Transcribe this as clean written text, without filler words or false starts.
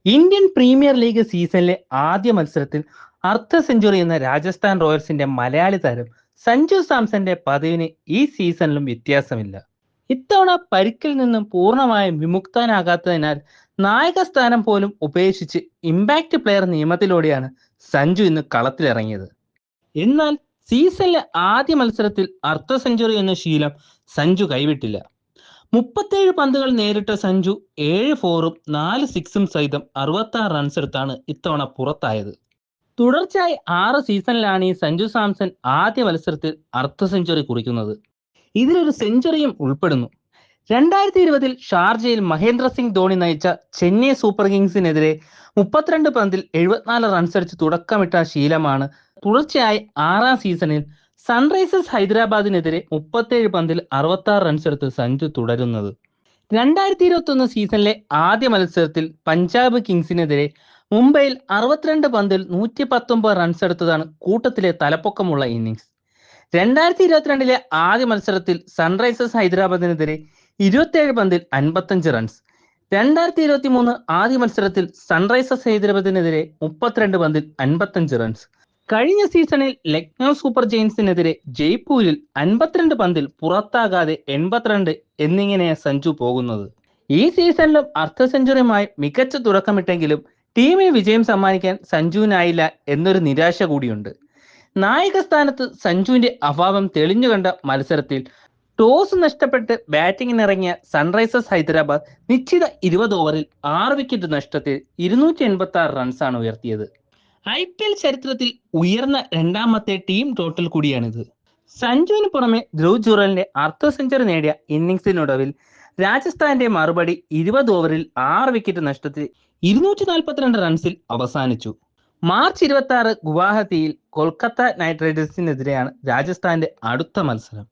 Indian premier league സീസണിലെ ആദ്യ മത്സരത്തിൽ അർദ്ധ സെഞ്ചുറി എന്ന രാജസ്ഥാൻ റോയൽസിന്റെ മലയാളി താരം സഞ്ജു സാംസന്റെ പതിവിന് ഈ സീസണിലും വ്യത്യാസമില്ല. ഇത്തവണ പരിക്കിൽ നിന്നും പൂർണ്ണമായും വിമുക്തനാകാത്തതിനാൽ നായക സ്ഥാനം പോലും ഉപേക്ഷിച്ച് ഇമ്പാക്ട് പ്ലെയർ നിയമത്തിലൂടെയാണ് സഞ്ജു ഇന്ന് കളത്തിലിറങ്ങിയത്. എന്നാൽ സീസണിലെ ആദ്യ മത്സരത്തിൽ അർദ്ധ സെഞ്ചുറി എന്ന ശീലം സഞ്ജു കൈവിട്ടില്ല. 37 പന്തുകൾ നേരിട്ട സഞ്ജു 7 ഫോറും 4 സിക്സും സഹിതം 66 റൺസ് എടുത്താണ് ഇത്തവണ പുറത്തായത്. തുടർച്ചയായി 6 സീസണിലാണ് ഈ സഞ്ജു സാംസൺ ആദ്യ മത്സരത്തിൽ അർദ്ധ സെഞ്ചുറി കുറിക്കുന്നത്. ഇതിലൊരു സെഞ്ചുറിയും ഉൾപ്പെടുന്നു. 2020 ഷാർജയിൽ മഹേന്ദ്ര സിംഗ് ധോണി നയിച്ച ചെന്നൈ സൂപ്പർ കിങ്സിനെതിരെ 32 പന്തിൽ 74 റൺസ് അടിച്ച് തുടക്കമിട്ട ശീലമാണ് തുടർച്ചയായി 6ാം സീസണിൽ സൺറൈസേഴ്സ് ഹൈദരാബാദിനെതിരെ 37 പന്തിൽ 66 റൺസ് എടുത്ത് സഞ്ജു തുടരുന്നത്. 2021 സീസണിലെ ആദ്യ മത്സരത്തിൽ പഞ്ചാബ് കിങ്സിനെതിരെ മുംബൈയിൽ 62 പന്തിൽ 119 റൺസ് എടുത്തതാണ് കൂട്ടത്തിലെ തലപ്പൊക്കമുള്ള ഇന്നിംഗ്സ്. 2022 ആദ്യ മത്സരത്തിൽ സൺറൈസേഴ്സ് ഹൈദരാബാദിനെതിരെ 27 പന്തിൽ 55 റൺസ്. 2023 ആദ്യ മത്സരത്തിൽ സൺറൈസേഴ്സ് ഹൈദരാബാദിനെതിരെ 32 പന്തിൽ 55 റൺസ്. കഴിഞ്ഞ സീസണിൽ ലക്നൗ സൂപ്പർ ജയൻസിനെതിരെ ജയ്പൂരിൽ 52 പന്തിൽ പുറത്താകാതെ 82 എന്നിങ്ങനെയാണ് സഞ്ജു പോകുന്നത്. ഈ സീസണിലും അർദ്ധ സെഞ്ചുറിയുമായി മികച്ച തുടക്കമിട്ടെങ്കിലും ടീമിന് വിജയം സമ്മാനിക്കാൻ സഞ്ജുവിനായില്ല എന്നൊരു നിരാശ കൂടിയുണ്ട്. നായക സ്ഥാനത്ത് സഞ്ജുവിന്റെ അഭാവം തെളിഞ്ഞു കണ്ട മത്സരത്തിൽ ടോസ് നഷ്ടപ്പെട്ട് ബാറ്റിംഗിനിറങ്ങിയ സൺറൈസേഴ്സ് ഹൈദരാബാദ് നിശ്ചിത 20 ഓവറിൽ 6 വിക്കറ്റ് നഷ്ടത്തിൽ 286 റൺസാണ് ഉയർത്തിയത്. IPL ചരിത്രത്തിൽ ഉയർന്ന രണ്ടാമത്തെ ടീം ടോട്ടൽ കൂടിയാണിത്. സഞ്ജുവിന് പുറമെ ധ്രുവ് ജുറലിന്റെ അർദ്ധ സെഞ്ചുറി നേടിയ ഇന്നിംഗ്സിനൊടുവിൽ രാജസ്ഥാന്റെ മറുപടി 20 ഓവറിൽ 6 വിക്കറ്റ് നഷ്ടത്തിൽ 242 റൺസിൽ അവസാനിച്ചു. മാർച്ച് 26 ഗുവാഹത്തിയിൽ കൊൽക്കത്ത നൈറ്റ് റൈഡേഴ്സിനെതിരെയാണ് രാജസ്ഥാന്റെ അടുത്ത മത്സരം.